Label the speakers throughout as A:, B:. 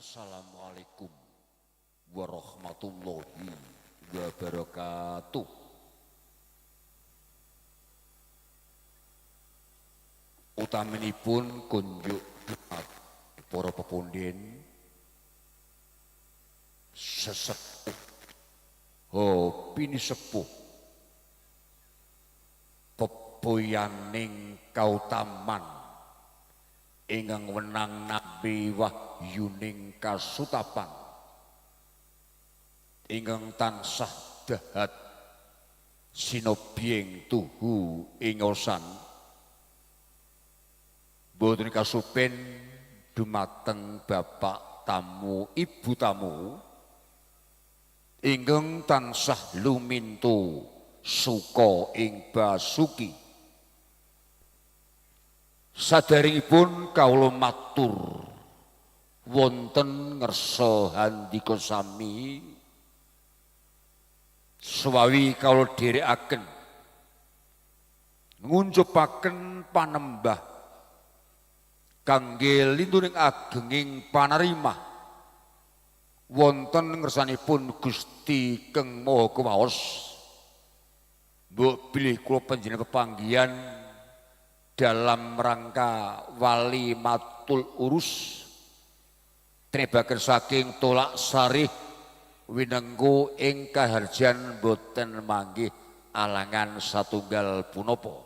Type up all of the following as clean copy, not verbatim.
A: Assalamualaikum warahmatullahi wabarakatuh. Utaminipun kunjuk para pepundhen sesepuh pinisepuh pepoyaning kautaman ingkang wenang nabi wahyuning kasutapan ingkang tansah dahat sinobiyeng tuhu ingosan boten kasupen dumateng bapak tamu ibu tamu ingkang tansah lumintu suka ing basuki. Sadaringipun kawula matur wonten ngersa handika sami swawi kawula dherekaken ngunjupaken panembah kangge lintuning agenging panarimah wonten ngersanipun Gusti Kang Maha Kuwaos. Mbok bilih kula panjenengan pepanggihan dalam rangka wali matul urus trebaken saking tolak sarih winengku ing kaharjan boten manggih alangan satunggal punapa.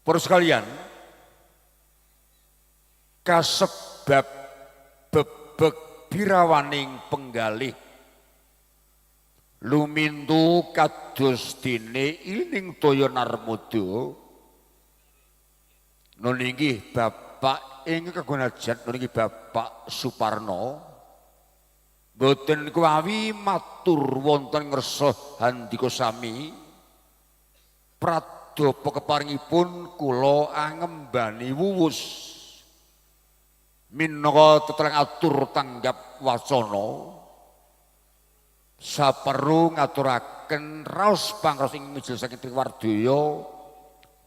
A: Para sekalian, kasebab bebek birawaning penggalih lumintu kados dene ining toya narmada nunggih bapak ing kagunajat nunggih Bapak Suparno boten kuwawi matur wonten ngersa handika sami pradapa keparingipun kula angembani wuwus minangka teterang atur tanggap wacana saperlu ngaturaken raos pangraos ing mijil saking Triwardaya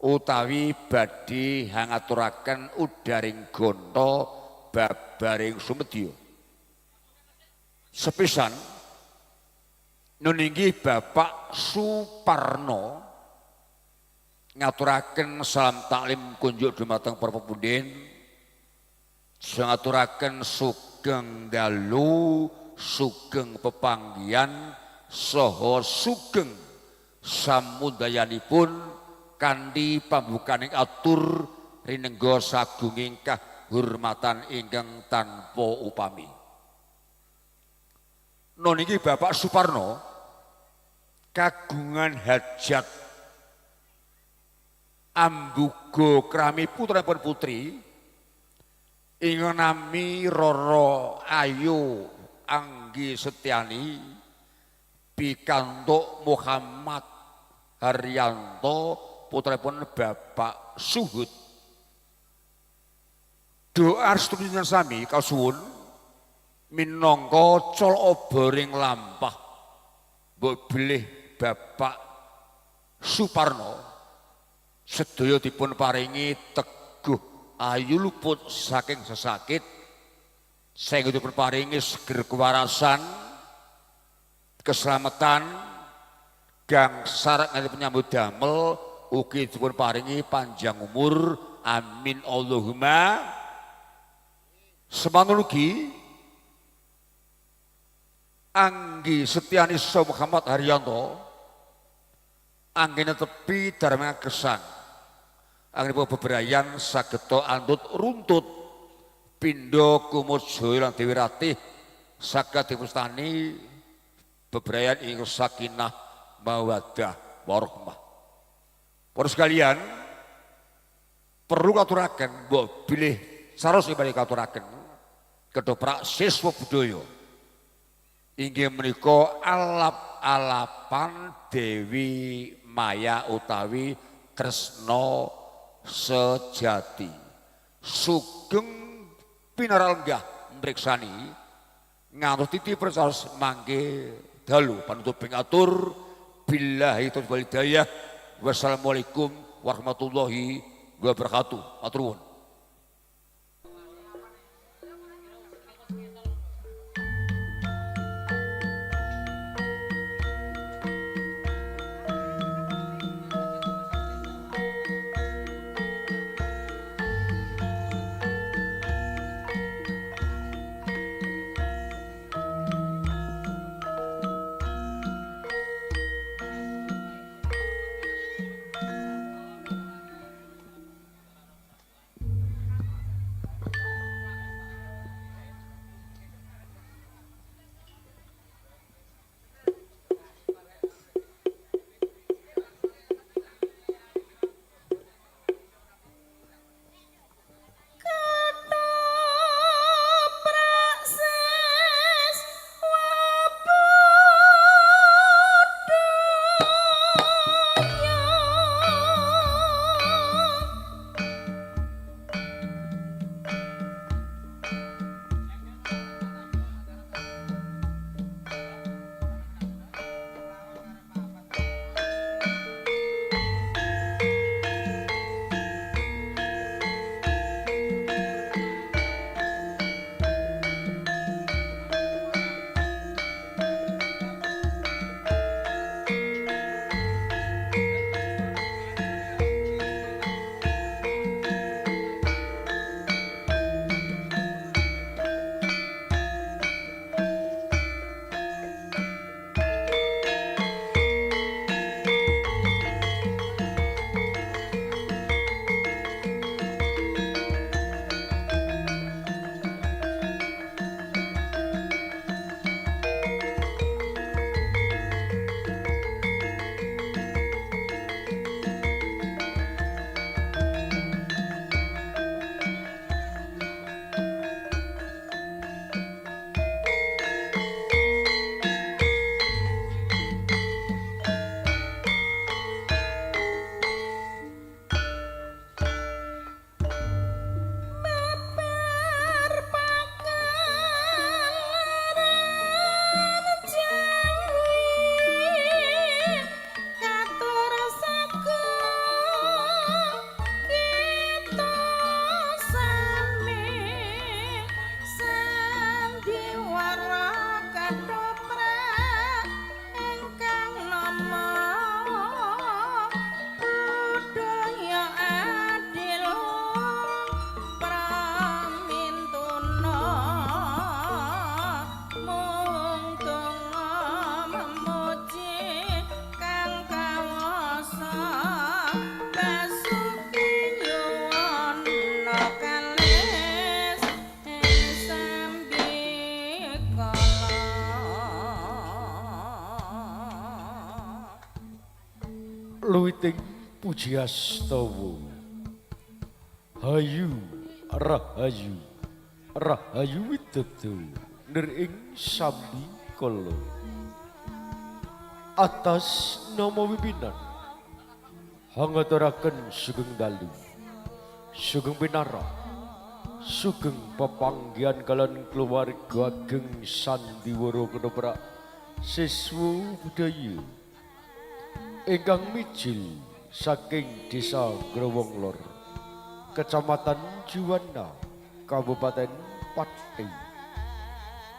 A: utawi badhe ngaturaken udaring ganta babaring sumedya. Sepisan nunggih Bapak Suparno ngaturaken salam taklim kunjuk dumateng para pepundhen ngaturaken sugeng dalu sugeng pepanggihan saha sugeng samudayanipun kanthi pambukaning atur rinengga sagunging kahurmatan ingkang tanpa upami. Niki Bapak Suparno kagungan hajat ambuga krami putranipun putri ingkang nami Roro Ayu Anggi Setyani pikantuk Muhammad Haryanto putranipun Bapak Suhud. Doa setujuan sami kasuwun minangka coloboring lampah mbok bilih Bapak Suparno sedaya dipun paringi teguh ayu luput saking sesakit sehingga dipun paringi seger kewarasan keselamatan gangsar nganti penyambut damel ugi dipun paringi panjang umur amin Allahumma. Semanten ugi Anggi Setyani saha Muhammad Haryanto anggene tepi dharma gesang anggenipun bebrayan sageta antut runtut pindha kumujaya lan Dewi Ratih saged dipustani bebrayan ing sakinah mawaddah warahmah. Para sekalian perlu katuraken mbok bilih saros ibali katuraken kedhoprak siswa budaya inggih menika alap-alapan Dewi Maya utawi Kresna sejati sugeng pinarenggah mriksani ngantos titi persaos mangke dalu panutup pingatur billahi taufiq wal hidayah. Wassalamualaikum warahmatullahi wabarakatuh. Matur nuwun.
B: luwiting pujiastawa hayu rahayu rahayu widodo nir ing sambi kala atas nama pimpinan hangaturaken sugeng dalu sugeng pinara sugeng pepanggihan kalian keluarga ageng sandiwara kedoprak siswa budaya ingkang mijil saking desa Growong Lor Kecamatan Juwana Kabupaten Pati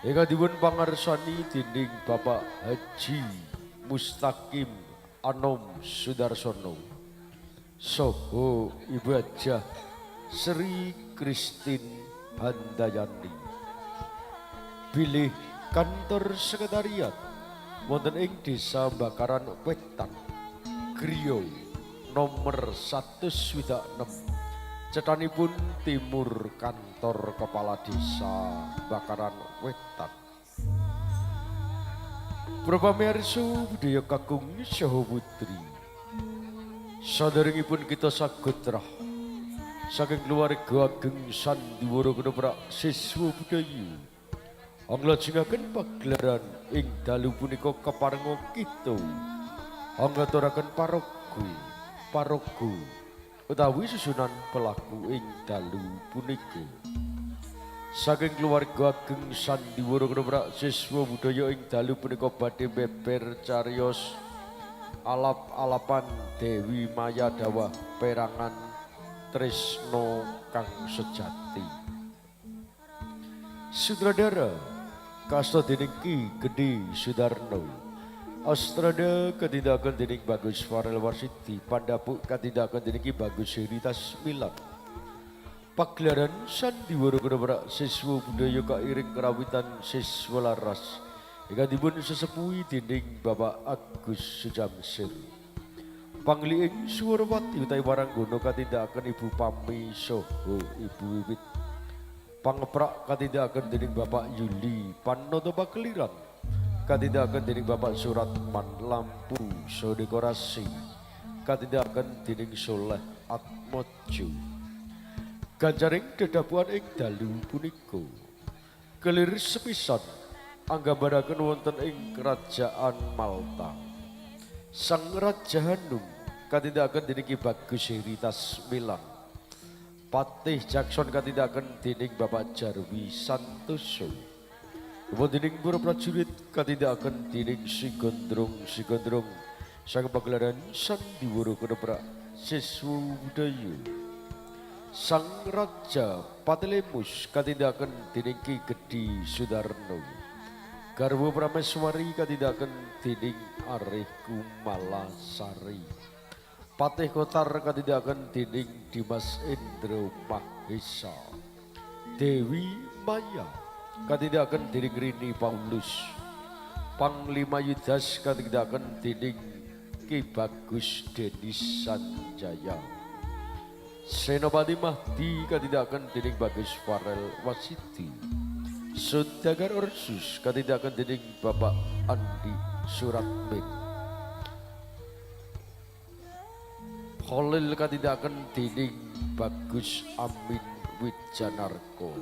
B: ingkang dipun pangarsani dening Bapak Haji Mustaqim Anom Sudarsono saha Ibu Hajah Sri Christine Handayani bilih kantor sekretariat wonten ing Desa Bakaran Wetan Griya nomor 126 cetanipun timur kantor kepala desa Bakaran Wetan. Prapamirsa budaya kakung saha putri saderengipun kita saged rah saking keluarga ageng sandiwara kedoprak siswa budaya anglajengaken pagelaran ing dalu punika kaparenga kita angaturaken paraga utawi susunan pelaku ing dalu punika saking keluarga ageng sandiwara kedoprak siswa budaya ing dalu punika badhe beber cariyos alap-alapan Dewi Maya dawah perangan tresno kang sejati sutradara kasta dening Ki Gede Sudarno Astrada katindakan dening Bagus Farel Warsiti Pandapuk katindakan dening Ki Bagus Heritas Milan pagelaran sandiwara kedoprak siswa budaya kairing kerawitan siswa laras ingkang dipun sesepuhi dening Bapak Agus Sujamsir pangli ing Suwarwati utawi Waranggono katindakan Ibu Pami saha Ibu Wiwit pangeprak katindakan dening Bapak Yuli Panoto Pakeliran katindakan dening Bapak Suratman lampu saha dekorasi katindakan dening Soleh Atmojo ganjaring dedapuan ing dalu punika kelir sepisan anggambaraken wonten ing kerajaan Malta Sang Raja Hanum katindakan dening Ki Bagus Heritas Milan Patih Jackson katindakan dening Bapak Jarwi Santoso dening para prajurit katindakan dening Si Gondrong sang pagelaran sandiwara kedoprak siswa budaya Sang Raja Patelemus katindakan dening Ki Gede Sudarno garwa Prameswari katindakan dening Arih Kumalasari Patih Kotar katindakan dening Dimas Endro Mahesa Dewi Maya katindakan dening Rini Paulus Panglima Yudas katindakan dening Ki Bagus Denis Sanjaya Senopati Mahdi katindakan dening Bagus Farel Wasiti Sudagar Ursus katindakan dening Bapak Andi Suratmin Khalil katindakan dening Bagus Amin Wijanarko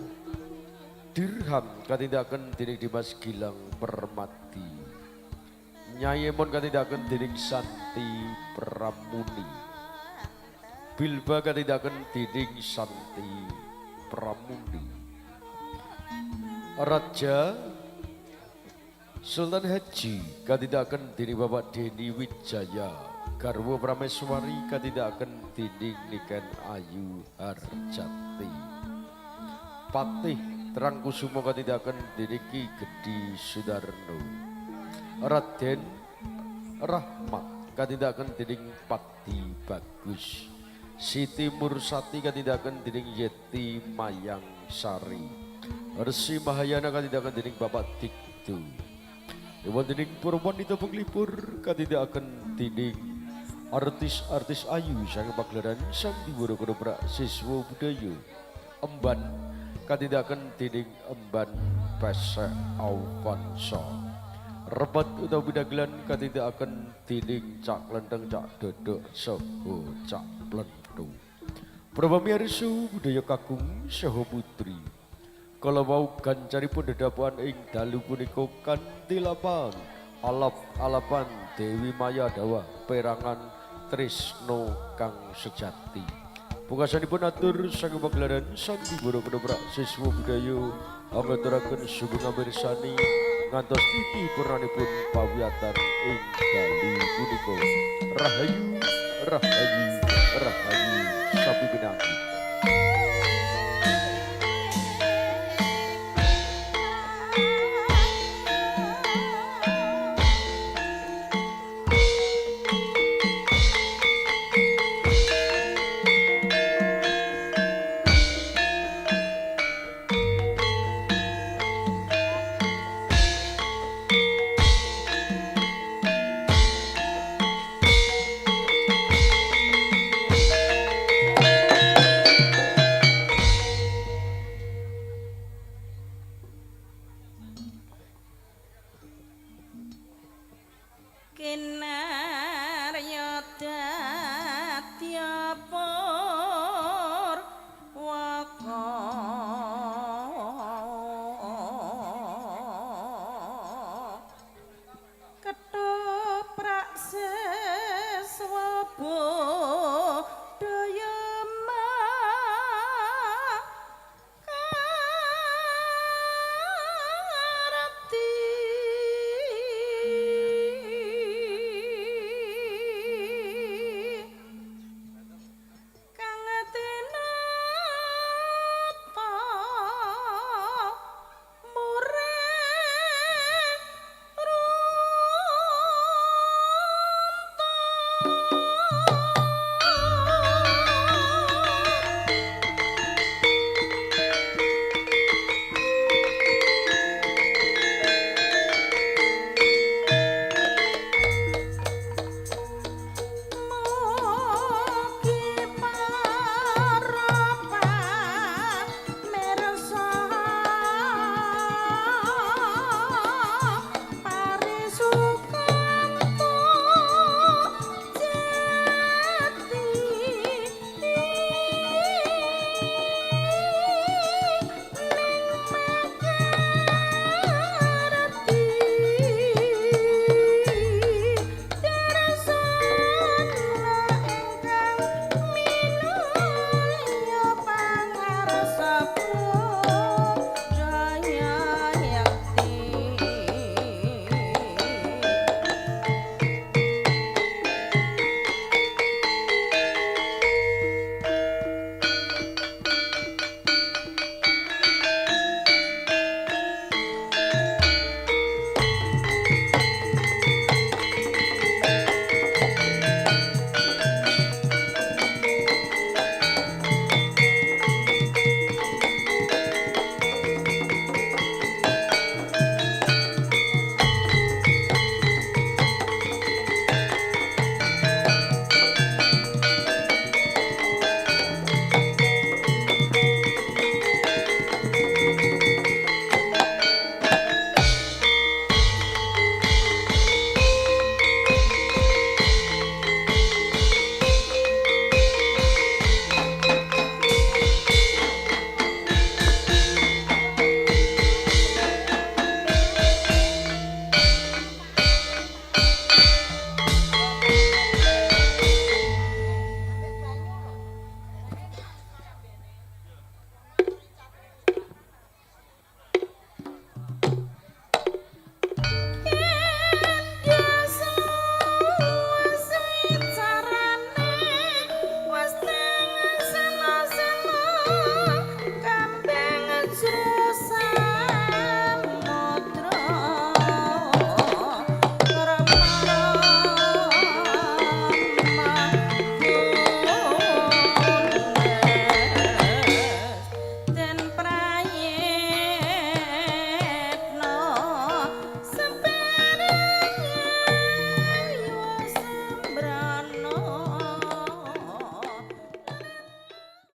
B: Dirham katindakan dening Dimas Gilang Permati Nyayemon katindakan dening Santi Pramuni Bilba katindakan dening Santi Pramuni Raja Sultan Haji katindakan dening Bapak Deni Wijaya garwa Prameswari katindakan dening Niken Ayu Harjati Patih Terang Kusumo katindakan dening Ki Gede Sudarno Raden Rahmat katindakan dening Pati Bagus Siti Mursati katindakan dening Yeti Mayang Sari Resi Mahayana katindakan dening Bapak Dikdu Dewan dening Purwanita Penglipur katindakan dening artis-artis ayu sang pagelaran sandiwara kedoprak siswa budaya Emban katindakan dening Emban Pesek Alfonso Rebat utawa bidagelan katindakaken dening Cak Lenteng Cak Dodok saha Cak Plentu. Pramila budaya kakung saha putri. Kala wau gancaripun dedapokan ing dalu punika kanthi lapang alap-alapan Dewi Maya Dawa perangan tresno kang sejati. Pungkasanipun atur saking pagelaran sandi boro kedoprak siswa budaya angaturaken sugeng amirsani ngantos titi purnanipun pawiyatan ing dalu punika. Rahayu, rahayu, rahayu sapi pinangi.